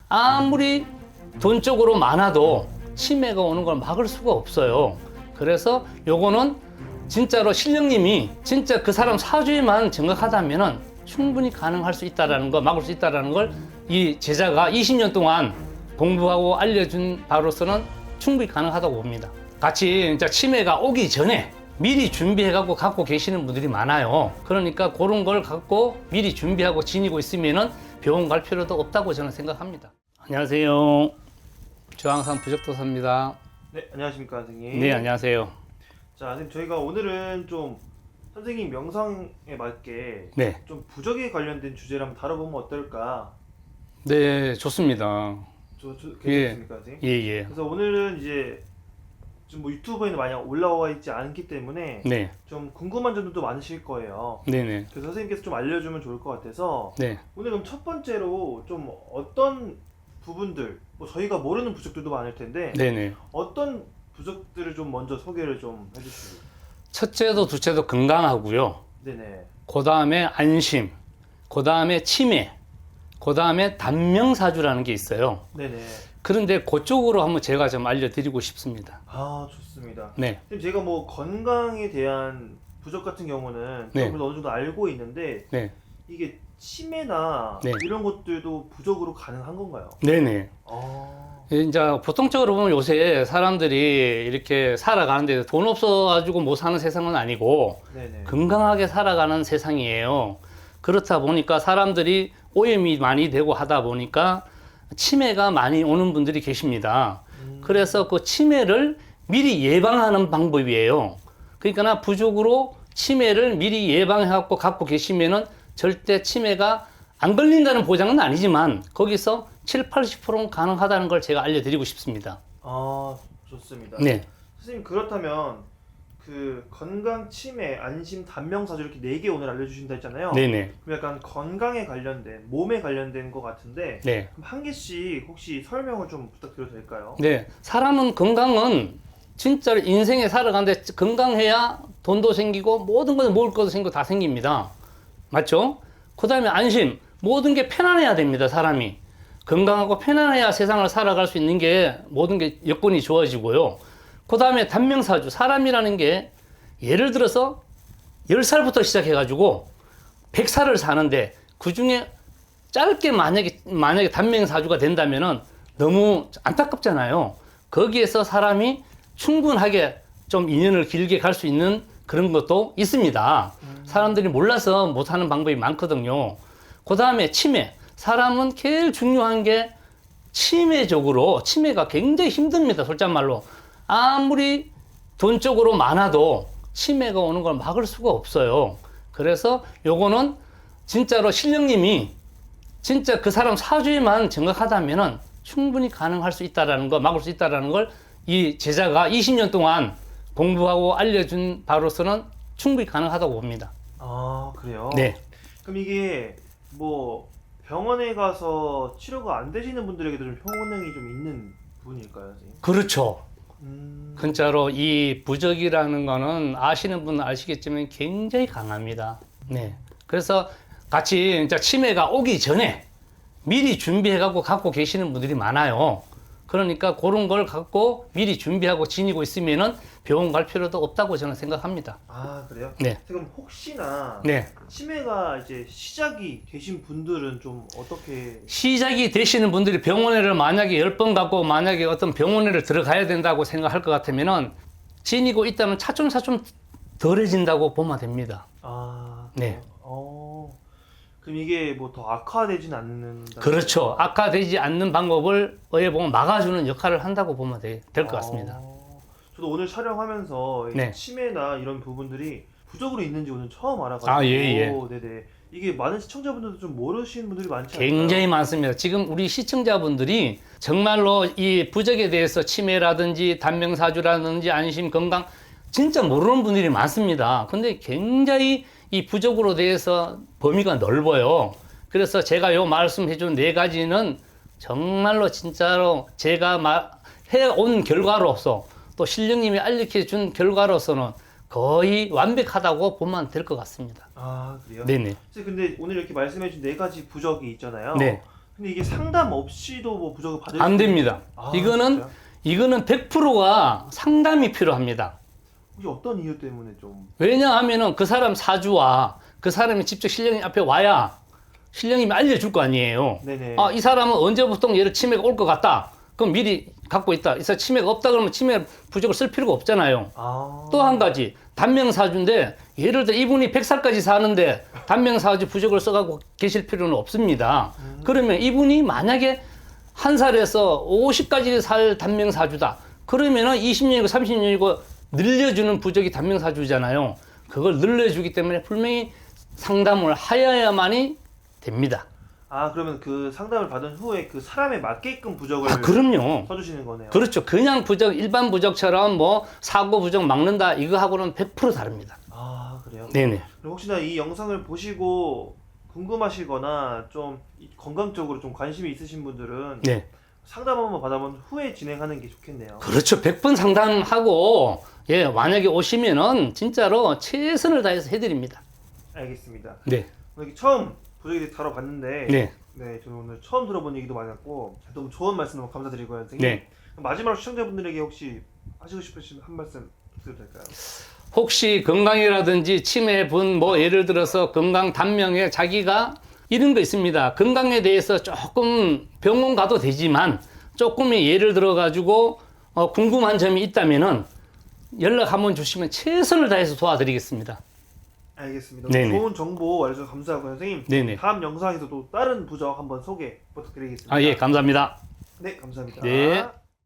아무리 돈적으로 많아도 치매가 오는 걸 막을 수가 없어요. 그래서 요거는 진짜로 신령님이 진짜 그 사람 사주에만 정확하다면은 충분히 가능할 수 있다라는 거, 막을 수 있다라는 걸 이 제자가 20년 동안 공부하고 알려준 바로서는 충분히 가능하다고 봅니다. 같이 이제 치매가 오기 전에 미리 준비해갖고 갖고 계시는 분들이 많아요. 그러니까 그런 걸 갖고 미리 준비하고 지니고 있으면은 병원 갈 필요도 없다고 저는 생각합니다. 안녕하세요. 저항산 부적도사입니다. 네, 안녕하십니까 선생님. 네, 안녕하세요. 자, 선생님 저희가 오늘은 좀 선생님 명상에 맞게 네, 좀 부적에 관련된 주제를 한번 다뤄보면 어떨까? 네, 좋습니다. 괜찮습니까, 선생님? 예, 예. 그래서 오늘은 이제 좀 뭐 유튜브에는 많이 올라와 있지 않기 때문에 네, 좀 궁금한 점도 많으실 거예요. 네네. 그래서 선생님께서 좀 알려주면 좋을 것 같아서 네, 오늘 그럼 첫 번째로 좀 어떤 부분들, 뭐 저희가 모르는 부적들도 많을 텐데 네네. 어떤 부적들을 좀 먼저 소개를 좀 해주시죠. 첫째도 둘째도 건강하고요. 네네. 그 다음에 안심, 그 다음에 치매, 그 다음에 단명사주라는 게 있어요. 네네. 그런데 그쪽으로 한번 제가 좀 알려드리고 싶습니다. 아, 좋습니다. 네, 선생님, 제가 뭐 건강에 대한 부적 같은 경우는 네. 그래도 어느 정도 알고 있는데 네, 이게 치매나 네. 이런 것들도 부적으로 가능한 건가요? 네네. 아, 이제 보통적으로 보면 요새 사람들이 이렇게 살아가는데 돈 없어가지고 못 사는 세상은 아니고 네네. 건강하게 살아가는 세상이에요. 그렇다 보니까 사람들이 오염이 많이 되고 하다 보니까 치매가 많이 오는 분들이 계십니다. 그래서 그 치매를 미리 예방하는 방법이에요. 그러니까 부족으로 치매를 미리 예방해갖고 갖고 계시면은 절대 치매가 안 걸린다는 보장은 아니지만 거기서 7, 80%는 가능하다는 걸 제가 알려드리고 싶습니다. 아, 좋습니다. 네, 선생님, 그렇다면 그 건강, 치매, 안심, 단명사주 이렇게 4개 오늘 알려주신다 했잖아요. 네네, 그럼 약간 건강에 관련된, 몸에 관련된 것 같은데 네, 그럼 한 개씩 혹시 설명을 좀 부탁드려도 될까요? 네. 사람은 건강은 진짜로 인생에 살아가는데 건강해야 돈도 생기고 모든 것을 먹을 것도 생기고 다 생깁니다. 맞죠? 그 다음에 안심, 모든 게 편안해야 됩니다. 사람이 건강하고 편안해야 세상을 살아갈 수 있는 게 모든 게 여건이 좋아지고요. 그 다음에 단명사주, 사람이라는 게 예를 들어서 10살부터 시작해가지고 100살을 사는데 그 중에 짧게 만약에 단명사주가 된다면은 너무 안타깝잖아요. 거기에서 사람이 충분하게 좀 인연을 길게 갈 수 있는 그런 것도 있습니다. 사람들이 몰라서 못하는 방법이 많거든요. 그 다음에 치매. 사람은 제일 중요한 게 치매가 굉장히 힘듭니다. 솔직말로. 아무리 돈적으로 많아도 치매가 오는 걸 막을 수가 없어요. 그래서 요거는 진짜로 신령님이 진짜 그 사람 사주에만 정확하다면은 충분히 가능할 수 있다라는 거, 막을 수 있다라는 걸 이 제자가 20년 동안 공부하고 알려준 바로서는 충분히 가능하다고 봅니다. 아, 그래요? 네. 그럼 이게 뭐 병원에 가서 치료가 안 되시는 분들에게도 좀 효능이 좀 있는 부분일까요, 선생님? 그렇죠. 진짜로 이 부적이라는 거는 아시는 분은 아시겠지만 굉장히 강합니다. 네. 그래서 같이 이제 치매가 오기 전에 미리 준비해갖고 갖고 계시는 분들이 많아요. 그러니까 그런 걸 갖고 미리 준비하고 지니고 있으면은 병원 갈 필요도 없다고 저는 생각합니다. 아, 그래요? 네. 그럼 혹시나 네. 치매가 이제 시작이 되신 분들은 좀 어떻게? 시작이 되시는 분들이 병원에를 만약에 10번 갖고 만약에 어떤 병원에를 들어가야 된다고 생각할 것 같으면은 지니고 있다면 차츰차츰 덜해진다고 보면 됩니다. 아, 네. 그럼 이게 뭐 더 악화되진 않는다? 그렇죠. 악화되지 않는 방법을 어떻게 보면 막아주는 역할을 한다고 보면 될 것 같습니다. 저도 오늘 촬영하면서 이 네. 치매나 이런 부분들이 부적으로 있는지 오늘 처음 알아가지고. 아, 예, 예. 네네. 이게 많은 시청자분들도 좀 모르시는 분들이 많지 않나요? 굉장히 많습니다. 지금 우리 시청자분들이 정말로 이 부적에 대해서 치매라든지 단명사주라든지 안심 건강 진짜 모르는 분들이 많습니다. 근데 굉장히 이 부적으로 대해서 범위가 넓어요. 그래서 제가 요 말씀해준 4가지는 정말로 진짜로 제가 해온 결과로서 또 신령님이 알려준 결과로서는 거의 완벽하다고 보면 될 것 같습니다. 아, 그래요? 네네. 근데 오늘 이렇게 말씀해준 4가지 부적이 있잖아요. 네. 근데 이게 상담 없이도 뭐 부적을 받을 안 수 됩니다. 아, 이거는 진짜요? 100%가 상담이 필요합니다. 혹시 어떤 이유 때문에 좀 왜냐하면은 그 사람 사주와 그 사람이 직접 신령님 앞에 와야 신령님이 알려줄 거 아니에요. 네네. 아, 이 사람은 언제부터 얘를 치매가 올 것 같다. 그럼 미리 갖고 있다. 이 사람 치매가 없다 그러면 치매 부적을 쓸 필요가 없잖아요. 아. 또 한 가지 단명사주인데 예를 들어 이분이 100살까지 사는데 단명사주 부적을 써가고 계실 필요는 없습니다. 그러면 이분이 만약에 한 살에서 50까지 살 단명사주다. 그러면은 20년이고 30년이고 늘려주는 부적이 단명사주잖아요. 그걸 늘려주기 때문에 분명히 상담을 하여야만이 됩니다. 아, 그러면 그 상담을 받은 후에 그 사람에 맞게끔 부적을 아, 그럼요. 써주시는 거네요. 그렇죠. 그냥 부적, 일반 부적처럼 뭐 사고 부적 막는다 이거하고는 100% 다릅니다. 아, 그래요? 네네. 그럼 혹시나 이 영상을 보시고 궁금하시거나 좀 건강적으로 좀 관심이 있으신 분들은 네. 상담 한번 받아본 후에 진행하는 게 좋겠네요. 그렇죠. 100번 상담하고 예, 만약에 오시면은 진짜로 최선을 다해서 해드립니다. 알겠습니다. 네. 오늘 처음 부적에 다뤄봤는데 네. 네, 저는 오늘 처음 들어본 얘기도 많았고 너무 좋은 말씀 너무 감사드리고요, 선생님. 네. 마지막으로 시청자분들에게 혹시 하시고 싶으신 한 말씀 드려도 될까요? 혹시 건강이라든지 치매 분 뭐 예를 들어서 건강 단명에 자기가 이런 거 있습니다. 건강에 대해서 조금 병원 가도 되지만 조금의 예를 들어 가지고 궁금한 점이 있다면은 연락 한번 주시면 최선을 다해서 도와드리겠습니다. 알겠습니다. 네네. 좋은 정보 알려주셔서 감사하고요, 선생님. 네네. 다음 영상에서도 다른 부적 한번 소개 부탁드리겠습니다. 아, 예, 감사합니다. 네, 감사합니다. 네.